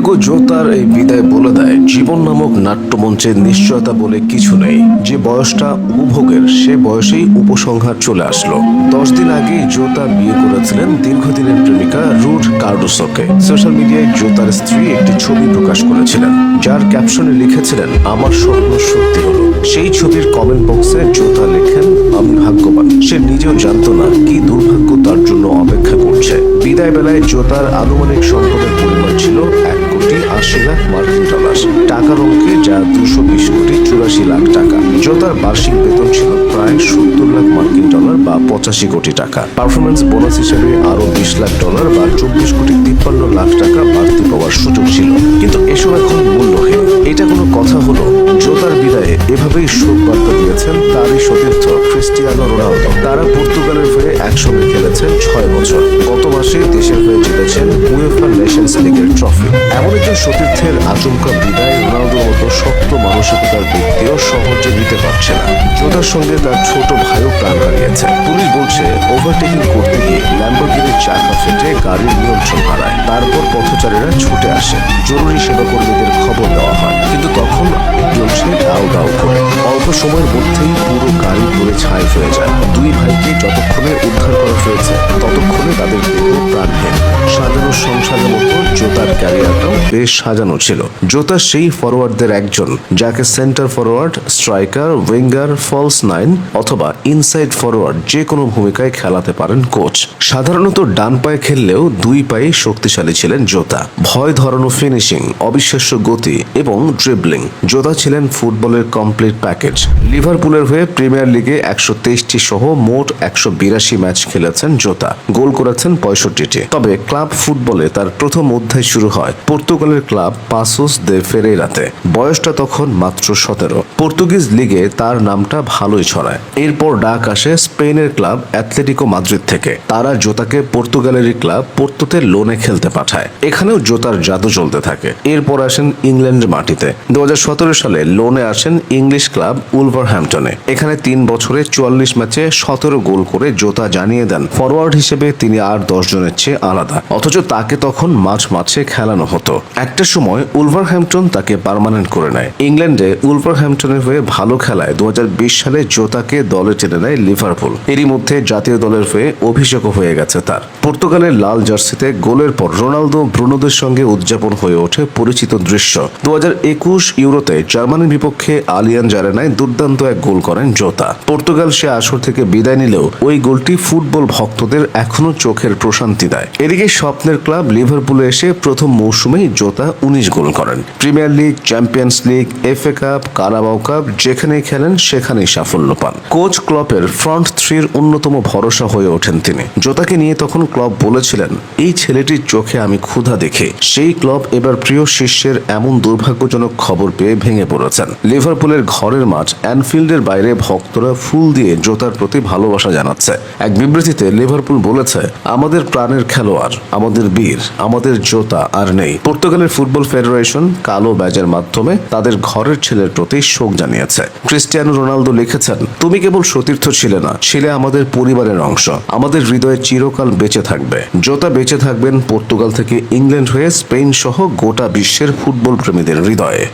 Diego জোতার এই বিদায় বলে দেয় জীবন নামক নাট্যমঞ্চের নিশ্চয়তা বলে কিছু নেই। যে বয়সটা উপভোগের সে বয়সেই উপসংহার চলে আসলো। 10 দিন আগেই জোতা বিয়ে করেছিলেন দীর্ঘদিনের প্রেমিকা রুথ কার্ডোসোকে। সোশ্যাল মিডিয়ায় জোতার স্ত্রী একটি ছবি প্রকাশ করেছিলেন, যার ক্যাপশনে লিখেছিলেন আমার স্বপ্ন সত্যি হলো। সেই ছবির কমেন্ট বক্সে জোতা লেখেন আমি ভাগ্যবান। সে নিজেও জানতো না কি দুর্ভাগ্য তার জন্য অপেক্ষা করছে। বিদায় বেলায় জোতার আনুমানিক সম্পদের পরিমাণ ছিল $1,80,00,000 টাকার অঙ্কে, যা 220 কোটি 84 লাখ টাকা। জোতার বার্ষিক বেতন ছিল প্রায় $70 লাখ বা 85 কোটি টাকা। পারফরমেন্স বোনাস হিসেবে আরো $20 লাখ বা 24 কোটি 53 লাখ টাকা বাড়তি পাওয়ার সুযোগ ছিল। কিন্তু এসব এখন মূল্যহীন। এটা কোনো কথা হলো? জোতার বিদায়ে এভাবেই শোক বার্তা দিয়েছেন তারই সতীর্থ ক্রিস্টিয়ানো রোনালদো। তারা পর্তুগালের হয়ে একসঙ্গে খেলেছেন 6 বছর। গত মাসে দেশের হয়ে জিতেছেন উয়েফা নেশনস লিগের ট্রফি। এমন একজন সতীর্থের আচমকা বিদায় রোনালদোর মতো শক্ত মানসিকতার ব্যক্তিও সহজে নিতে পারছে না। জোতার সঙ্গে তার ছোট ভাইও প্রাণ হারিয়েছে। পুলিশ বলছে ওভারটেকিং করতে গিয়ে ল্যাম্বরগিনির চাকা ফেটে গাড়ির নিয়ন্ত্রণ হারায়। তারপর পথচারীরা ছুটে আসে, জরুরি সেবা কর্মীদের খবর দেওয়া হয়, কিন্তু তখন জ্বলছে দাও দাও করে। অল্প সময়ের মধ্যেই পুরো গাড়ি পুড়ে ছাই হয়ে যায়। দুই ভাইকে যতক্ষণে উদ্ধার করা হয়েছে ততক্ষণে তাদের দেহ প্রাণহীন। সাজানো সংসারের মতো জোতার ক্যারিয়ারটাও বেশ সাজানো ছিল। জোতা সেই ফরওয়ার্ডদের একজন যাকে centre forward, striker, winger, false nine অথবা ইনসাইড ফরওয়ার্ড যে কোনো ভূমিকায় খেলাতে পারেন কোচ। সাধারণত ডান পায়ে খেললেও দুই পায়ে শক্তিশালী ছিলেন জোতা। ভয় ধরানো ফিনিশিং, অবিশ্বাস্য গতি এবং ড্রিবলিং। জোতা ছিলেন ফুটবলের কমপ্লিট প্যাকেজ। লিভারপুলের হয়ে প্রিমিয়ার লিগে 123টি সহ মোট 182 ম্যাচ খেলেছেন জোতা। গোল করেছেন 65টি। তবে ক্লাব ফুটবলে তার প্রথম অধ্যায় শুরু হয় পর্তুগালের ক্লাব পাসোস দে ফেরেইরাতে। বয়সটা তখন মাত্র 17। পর্তুগিজ লিগে তার নামটা ভালোই ছড়ায়। এরপর ডাক আসে স্পেনের ক্লাব অ্যাথলেটিকো মাদ্রিদ থেকে। তারা জোতাকে পর্তুগালেরই ক্লাব পোর্তোতে লোনে খেলতে পাঠায়। এখানেও জোতার জাদু চলতে থাকে। এরপর আসেন ইংল্যান্ডের মাটিতে। 2017 সালে লোনে আসেন ইংলিশ ক্লাব উলভারহ্যাম্পটনে। এখানে 3 বছরে 44 ম্যাচে 17 গোল করে জোতা জানিয়ে দেন ফরওয়ার্ড হিসেবে তিনি আর 10 জনের চেয়ে আলাদা। অথচ তাকে তখন মাঝে খেলানো হতো। একটা সময় উলভারহ্যাম্পটন তাকে পার্মানেন্ট করে নেয়। ইংল্যান্ডে উলভারহ্যাম্পটনের হয়ে ভালো খেলায় 2020 সালে জোতাকে দলে টেনে নেয় লিভারপুল। এরই মধ্যে জাতীয় দলের হয়ে অভিষেকও হয়ে গেছে তার। পর্তুগালের লাল জার্সিতে গোলের পর রোনালদো ব্রুনোদের সঙ্গে উদযাপন হয়ে ওঠে পরিচিত দৃশ্য। 2021 ইউরোতে জার্মানির বিপক্ষে আলিয়াঞ্জ আরেনায় দুর্দান্ত এক গোল করেন জোতা। পর্তুগাল সে আসর থেকে বিদায় নিলেও ওই গোলটি ফুটবল ভক্তদের এখনো চোখের প্রশান্তি দেয়। এদিকে স্বপ্নের ক্লাব লিভারপুলে এসে প্রথম মৌসুমেই জোতা 19 গোল করেন। Premier league, champions league, FA cup, Carabao cup যেখানেই খেলেন সেখানেই সাফল্য পান। কোচ ক্লপের ফ্রন্ট থ্রির অন্যতম ভরসা হয়ে ওঠেন তিনি। জোতাকে নিয়ে তখন ক্লপ বলেছিলেন, এই ছেলেটির চোখে আমি ক্ষুধা দেখি। সেই ক্লপ এবার প্রিয় শিষ্যের এমন দুর্ভাগ্যজনক খবর পেয়ে ভেঙে পড়েছেন। লিভারপুলের ঘরের মাঠ অ্যানফিল্ডের বাইরে ভক্তরা ফুল দিয়ে জোতার প্রতি ভালোবাসা জানাচ্ছে। এক বিবৃতিতে লিভারপুল বলেছে, আমাদের প্রাণের খেলোয়াড়, আমাদের বীর, আমাদের জোতা আর নেই। পর্তুগালের ফুটবল ফেডারেশন কালো ব্যাজের মাধ্যমে তাদের ঘরের ছেলের প্রতি শোক জানিয়েছে। ক্রিস্টিয়ানো রোনালদো লিখেছেন, তুমি কেবল সতীর্থ ছিলে না, ছিলে আমাদের পরিবারের অংশ। আমাদের হৃদয়ে চিরকাল বেঁচে থাকবে। জোতা বেঁচে থাকবেন পর্তুগাল থেকে ইংল্যান্ড হয়ে স্পেন সহ গোটা বিশ্বের ফুটবল প্রেমীদের হৃদয়ে।